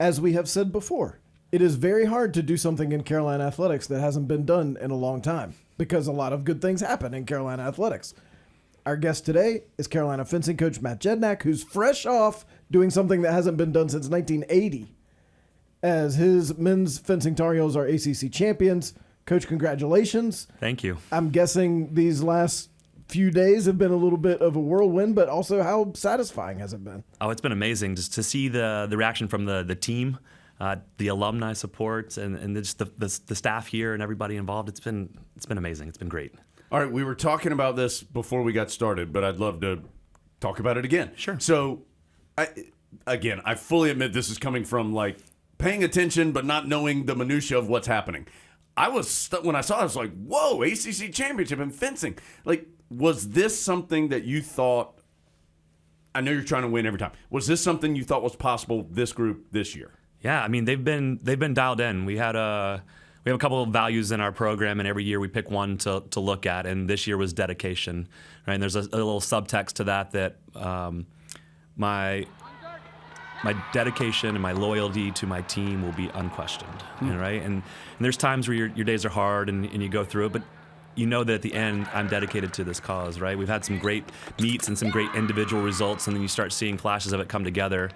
as we have said before, it is very hard to do something in Carolina athletics that hasn't been done in a long time because a lot of good things happen in Carolina athletics. Our guest today is Carolina fencing coach Matt Jednak, who's fresh off doing something that hasn't been done since 1980. As his men's fencing Tar Heels are ACC champions. Coach, congratulations. Thank you. I'm guessing these last few days have been a little bit of a whirlwind, but also how satisfying has it been? Oh, it's been amazing just to see the reaction from the team, the alumni support, and just the staff here and everybody involved. It's been amazing. It's been great. All right, we were talking about this before we got started, but I'd love to talk about it again. Sure. So, I fully admit this is coming from like paying attention but not knowing the minutia of what's happening. When I saw it, I was like, whoa, ACC championship in fencing. Like, was this something that you thought, I know you're trying to win every time, was this something you thought was possible, this group, this year? Yeah, I mean, they've been dialed in. We have a couple of values in our program, and every year we pick one to look at, and this year was dedication, right? And there's a little subtext to that my dedication and my loyalty to my team will be unquestioned, right? And there's times where your days are hard and you go through it, but you know that at the end, I'm dedicated to this cause, right? We've had some great meets and some great individual results, and then you start seeing flashes of it come together.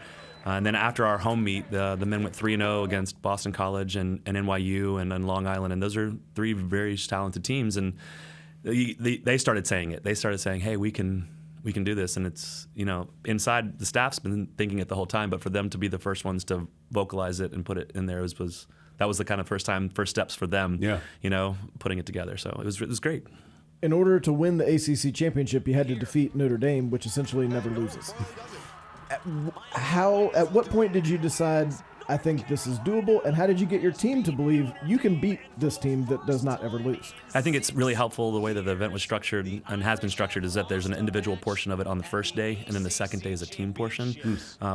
And then after our home meet, the men went 3-0 against Boston College and NYU and Long Island, and those are three very talented teams. And they started saying it. They started saying, "Hey, we can do this." And it's, inside the staff's been thinking it the whole time, but for them to be the first ones to vocalize it and put it in there that was the kind of first steps for them. Yeah. Putting it together. So it was great. In order to win the ACC championship, you had to defeat Notre Dame, which essentially never loses. At what point did you decide, I think this is doable, and how did you get your team to believe you can beat this team that does not ever lose? I think it's really helpful the way that the event was structured and has been structured is that there's an individual portion of it on the first day, and then the second day is a team portion.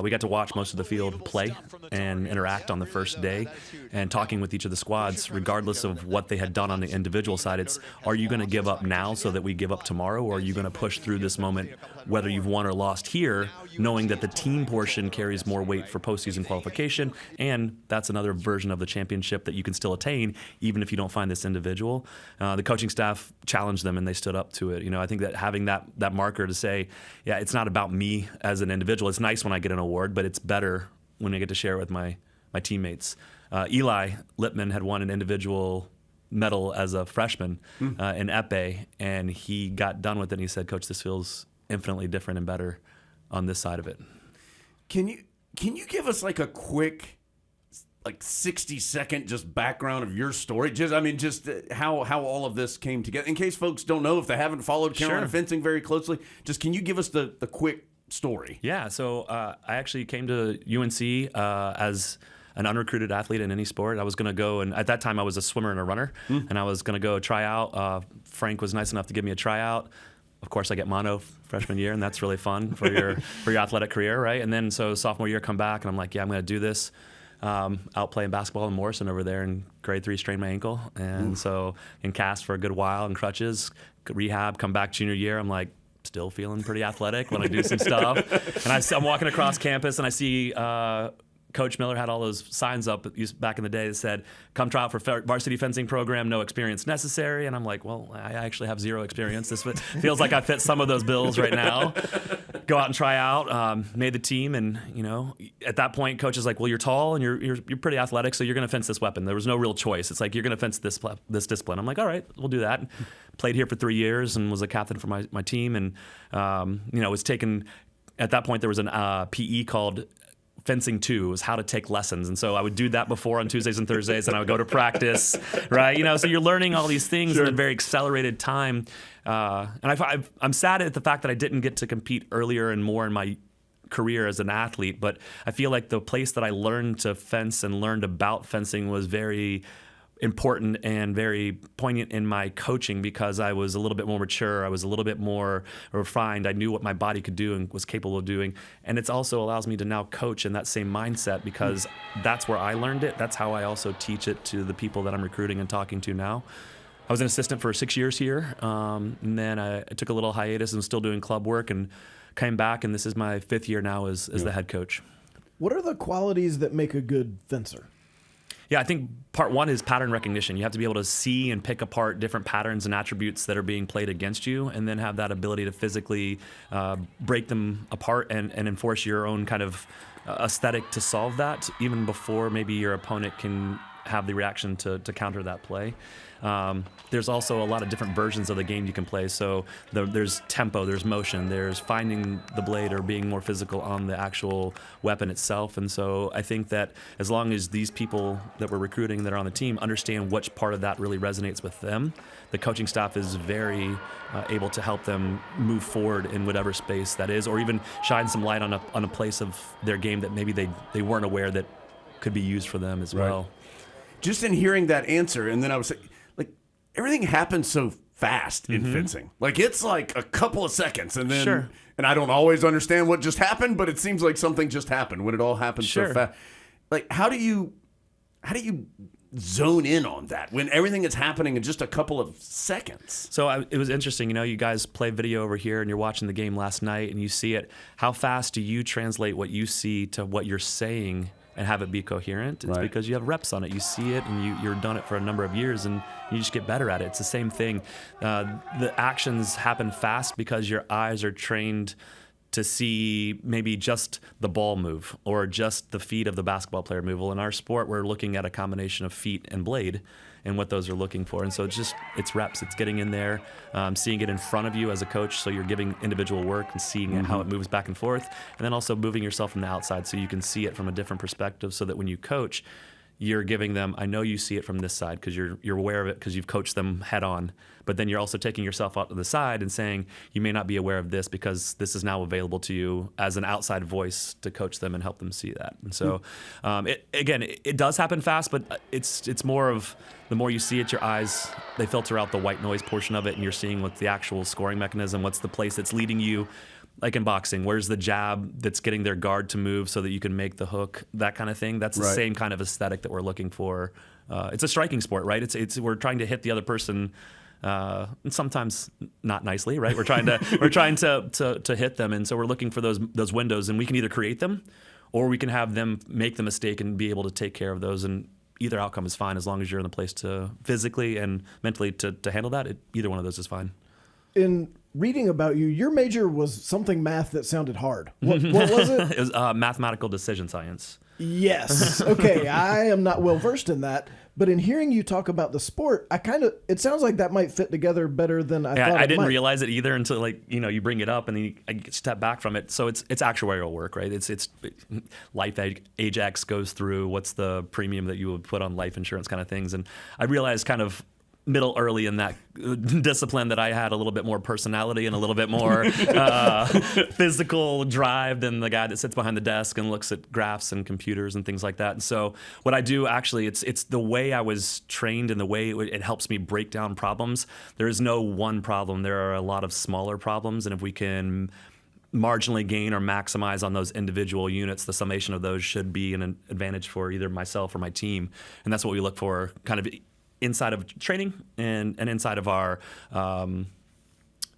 We got to watch most of the field play and interact on the first day, and talking with each of the squads, regardless of what they had done on the individual side, it's, are you going to give up now so that we give up tomorrow, or are you going to push through this moment, whether you've won or lost here, knowing that the team portion carries more weight for postseason qualification, and that's another version of the championship that you can still attain even if you don't find this individual. The coaching staff challenged them and they stood up to it. I think that having that marker to say, yeah, it's not about me as an individual. It's nice when I get an award, but it's better when I get to share it with my teammates. Eli Lippman had won an individual medal as a freshman in epee, and he got done with it and he said, "Coach, this feels infinitely different and better on this side of it." Can you give us like a quick 60-second just background of your story? Just how all of this came together, in case folks don't know, if they haven't followed Carolina fencing very closely. Just can you give us the quick story? Yeah, so I actually came to UNC as an unrecruited athlete in any sport. I was going to go, and at that time I was a swimmer and a runner, and I was going to go try out. Frank was nice enough to give me a tryout. Of course, I get mono freshman year, and that's really fun for your athletic career, right? And then so sophomore year, come back, and I'm like, yeah, I'm going to do this. Out playing basketball in Morrison over there in grade 3, strained my ankle, and so in cast for a good while in crutches, rehab, come back junior year, I'm like still feeling pretty athletic when I do some stuff, and I'm walking across campus and I see Coach Miller had all those signs up back in the day that said, "Come try out for varsity fencing program, no experience necessary." And I'm like, well, I actually have 0 experience. This feels like I fit some of those bills right now. Go out and try out. Made the team, and at that point, coach is like, "Well, you're tall and you're pretty athletic, so you're going to fence this weapon." There was no real choice. It's like, you're going to fence this discipline. I'm like, all right, we'll do that. Played here for 3 years and was a captain for my team, and was taken. At that point, there was an PE called Fencing 2, was how to take lessons. And so I would do that before on Tuesdays and Thursdays, and I would go to practice, right? So you're learning all these things in a very accelerated time. And I'm sad at the fact that I didn't get to compete earlier and more in my career as an athlete, but I feel like the place that I learned to fence and learned about fencing was very important and very poignant in my coaching, because I was a little bit more mature. I was a little bit more refined. I knew what my body could do and was capable of doing. And it also allows me to now coach in that same mindset, because that's where I learned it. That's how I also teach it to the people that I'm recruiting and talking to now. I was an assistant for 6 years here, and then I took a little hiatus and was still doing club work and came back, and this is my 5th year now as the head coach. What are the qualities that make a good fencer? Yeah, I think part one is pattern recognition. You have to be able to see and pick apart different patterns and attributes that are being played against you, and then have that ability to physically break them apart and enforce your own kind of aesthetic to solve that, even before maybe your opponent can have the reaction to counter that play. There's also a lot of different versions of the game you can play. So there's tempo, there's motion, there's finding the blade or being more physical on the actual weapon itself. And so I think that as long as these people that we're recruiting that are on the team understand which part of that really resonates with them, the coaching staff is very able to help them move forward in whatever space that is, or even shine some light on a place of their game that maybe they weren't aware that could be used for them as well. Just in hearing that answer, and then I was like, everything happens so fast in fencing. Like, it's like a couple of seconds, and then, and I don't always understand what just happened, but it seems like something just happened when it all happens so fast. Like, how do you zone in on that when everything is happening in just a couple of seconds? So it was interesting, you guys play video over here and you're watching the game last night and you see it. How fast do you translate what you see to what you're saying and have it be coherent? It's because you have reps on it. You see it and you're done it for a number of years and you just get better at it. It's the same thing. The actions happen fast because your eyes are trained to see maybe just the ball move or just the feet of the basketball player move. Well, in our sport, we're looking at a combination of feet and blade and what those are looking for. And so it's reps. It's getting in there, seeing it in front of you as a coach, so you're giving individual work and seeing how it moves back and forth, and then also moving yourself from the outside so you can see it from a different perspective, so that when you coach, you're giving them, I know you see it from this side because you're aware of it because you've coached them head on, but then you're also taking yourself out to the side and saying you may not be aware of this because this is now available to you as an outside voice to coach them and help them see that. And so it does happen fast, but it's more of the more you see it, your eyes, they filter out the white noise portion of it, and you're seeing what's the actual scoring mechanism, what's the place that's leading you. Like in boxing, where's the jab that's getting their guard to move so that you can make the hook, that kind of thing. That's the same kind of aesthetic that we're looking for. It's a striking sport, right? It's we're trying to hit the other person, and sometimes not nicely, right? We're trying to hit them, and so we're looking for those windows, and we can either create them, or we can have them make the mistake and be able to take care of those. And either outcome is fine as long as you're in the place to physically and mentally to handle that. Either one of those is fine. In reading about you, your major was something math that sounded hard. What was it? It was mathematical decision science. Yes. Okay, I am not well versed in that, but in hearing you talk about the sport, it sounds like that might fit together better than I thought. I didn't realize it either until you bring it up and then I step back from it. So it's actuarial work, right? It's life Ajax goes through what's the premium that you would put on life insurance kind of things, and I realized kind of early in that discipline that I had a little bit more personality and a little bit more physical drive than the guy that sits behind the desk and looks at graphs and computers and things like that. And so what I do actually, it's the way I was trained and the way it helps me break down problems. There is no one problem. There are a lot of smaller problems, and if we can marginally gain or maximize on those individual units, the summation of those should be an advantage for either myself or my team. And that's what we look for kind of inside of training and inside of our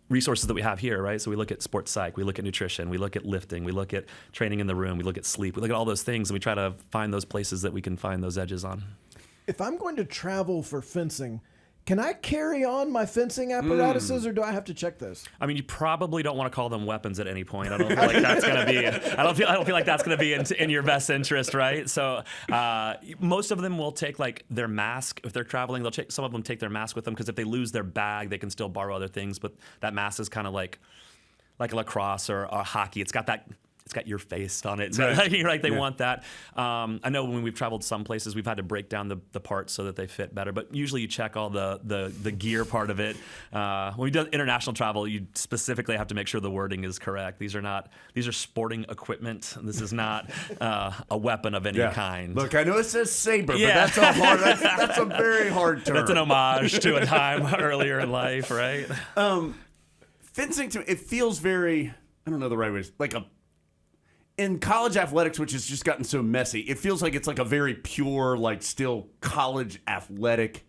resources that we have here, right? So we look at sports psych, we look at nutrition, we look at lifting, we look at training in the room, we look at sleep, we look at all those things, and we try to find those places that we can find those edges on. If I'm going to travel for fencing, can I carry on my fencing apparatuses, or do I have to check those? I mean, you probably don't want to call them weapons at any point. I don't feel like that's going to be. I don't feel like that's going to be in your best interest, right? So most of them will take like their mask if they're traveling. Some of them take their mask with them because if they lose their bag, they can still borrow other things. But that mask is kind of like a lacrosse or hockey. It's got your face on it. So they want that. I know when we've traveled some places, we've had to break down the parts so that they fit better. But usually you check all the gear part of it. When we do international travel, you specifically have to make sure the wording is correct. These are sporting equipment. This is not a weapon of any kind. Look, I know it says saber, but that's a very hard term. That's an homage to a time earlier in life, right? Fencing, to me, it feels very, I don't know the right way, in college athletics, which has just gotten so messy, it feels like it's like a very pure, like still college athletic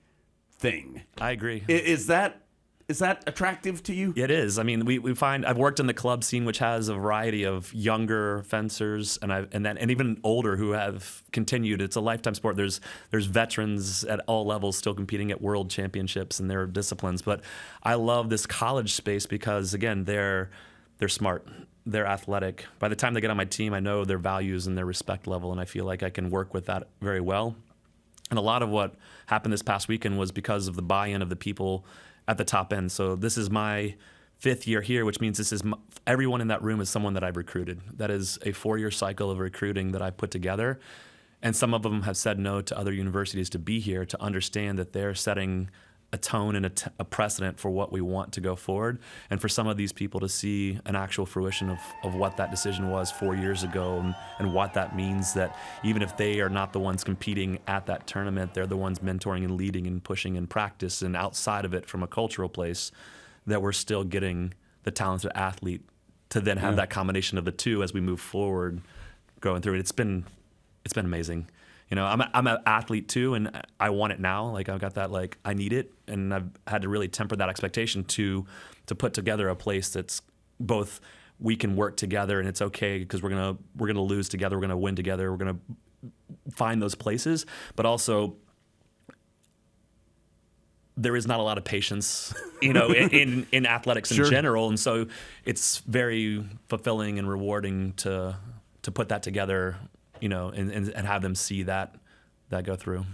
thing. I agree. Is that Is that attractive to you? It is. I mean, we find I've worked in the club scene, which has a variety of younger fencers and even older who have continued. It's a lifetime sport. There's veterans at all levels still competing at world championships in their disciplines. But I love this college space because again, they're smart. They're athletic. By the time they get on my team, I know their values and their respect level, and I feel like I can work with that very well. And a lot of what happened this past weekend was because of the buy-in of the people at the top end. So this is my 5th year here, which means everyone in that room is someone that I've recruited. That is a 4-year cycle of recruiting that I've put together. And some of them have said no to other universities to be here, to understand that they're setting a tone and a precedent for what we want to go forward. And for some of these people to see an actual fruition of what that decision was 4 years ago and what that means, that even if they are not the ones competing at that tournament, they're the ones mentoring and leading and pushing in practice and outside of it from a cultural place, that we're still getting the talented athlete to then have that combination of the two as we move forward going through it. It's been amazing. You know, I'm an athlete too, and I want it now. Like I've got that, like I need it, and I've had to really temper that expectation to put together a place that's both we can work together and it's okay because we're gonna lose together, we're gonna win together, we're gonna find those places, but also there is not a lot of patience, you know, in athletics in general, and so it's very fulfilling and rewarding to put that together. You know, and have them see that go through.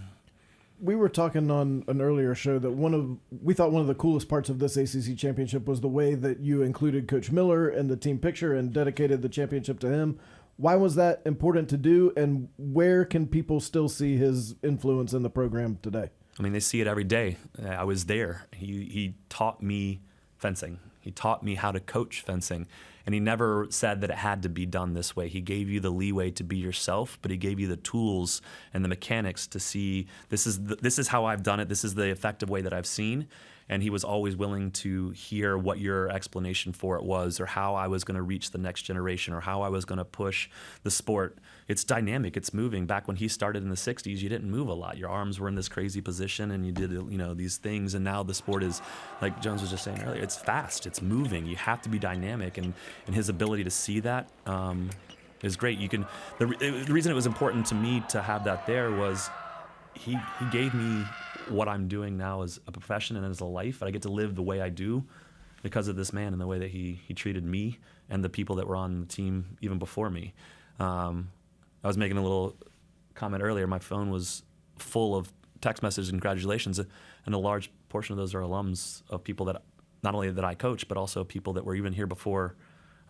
We were talking on an earlier show that we thought one of the coolest parts of this ACC championship was the way that you included Coach Miller in the team picture and dedicated the championship to him. Why was that important to do, and where can people still see his influence in the program today? I mean, they see it every day. I was there. He taught me fencing. He taught me how to coach fencing. And he never said that it had to be done this way. He gave you the leeway to be yourself, but he gave you the tools and the mechanics to see this is how I've done it. This is the effective way that I've seen. And he was always willing to hear what your explanation for it was, or how I was going to reach the next generation, or how I was going to push the sport. It's dynamic. It's moving. Back when he started in the 60s, you didn't move a lot. Your arms were in this crazy position, and you did, you know, these things. And now the sport is, like Jones was just saying earlier, it's fast. It's moving. You have to be dynamic, and his ability to see that is great. The reason it was important to me to have that there was he gave me what I'm doing now as a profession and as a life, and I get to live the way I do because of this man and the way that he treated me and the people that were on the team even before me. I was making a little comment earlier. My phone was full of text messages and congratulations, and a large portion of those are alums of people that not only that I coach, but also people that were even here before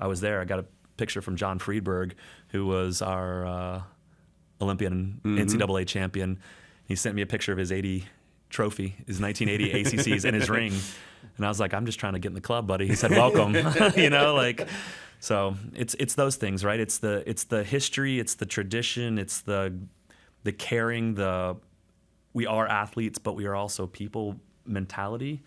I was there. I got a picture from John Friedberg, who was our Olympian NCAA champion. He sent me a picture of his 80 trophy, his 1980 ACCs, and his ring. And I was like, I'm just trying to get in the club, buddy. He said, welcome. You know, like, so it's those things, right? It's the history, it's the tradition, it's the caring, we are athletes, but we are also people mentality.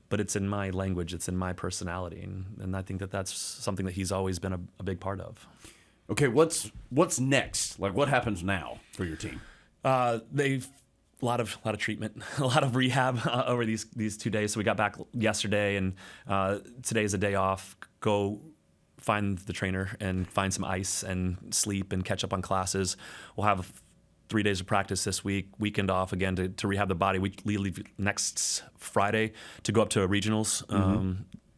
But it's in my language, it's in my personality, and I think that's something that he's always been a big part of. Okay, what's next? Like, what happens now for your team? They've a lot of treatment, a lot of rehab over these 2 days. So we got back yesterday, and today's a day off. Go find the trainer and find some ice and sleep and catch up on classes. We'll have 3 days of practice this week, weekend off again to rehab the body. We leave next Friday to go up to regionals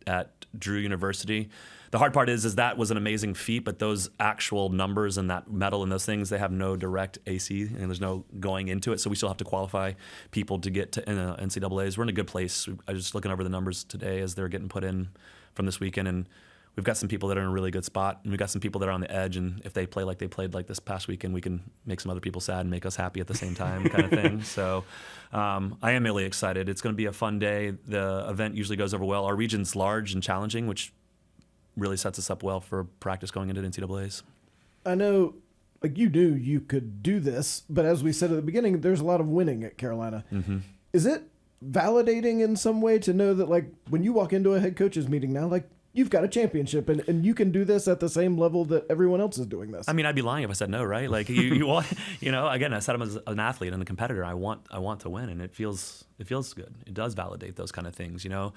at Drew University. The hard part is that was an amazing feat, but those actual numbers and that medal and those things, they have no direct AC, and there's no going into it. So we still have to qualify people to get to NCAAs. We're in a good place. I was just looking over the numbers today as they're getting put in from this weekend, and we've got some people that are in a really good spot, and we've got some people that are on the edge, and if they play like they played like this past weekend, we can make some other people sad and make us happy at the same time kind of thing. So I am really excited. It's going to be a fun day. The event usually goes over well. Our region's large and challenging, which really sets us up well for practice going into the NCAAs. I know, like, you knew you could do this, but as we said at the beginning, there's a lot of winning at Carolina. Mm-hmm. Is it validating in some way to know that, like, when you walk into a head coaches meeting now, like, you've got a championship and you can do this at the same level that everyone else is doing this? I mean, I'd be lying if I said no, right? Like, you want, you know, again, I said I'm as an athlete and a competitor. I want to win, and it feels It feels good. It does validate those kind of things, you know.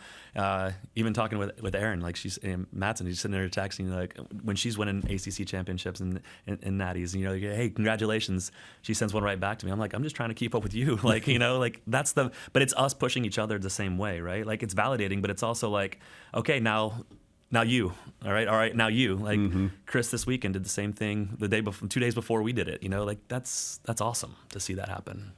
Even talking with Erin, like she's Matson, he's sitting there texting like when she's winning ACC championships and natties, you know, hey, congratulations. She sends one right back to me. I'm like, I'm just trying to keep up with you, like, you know, like that's but it's us pushing each other the same way, right? Like it's validating, but it's also like, okay, now you, all right, now you. Like Chris this weekend did the same thing the day before, 2 days before we did it. You know, like that's awesome to see that happen.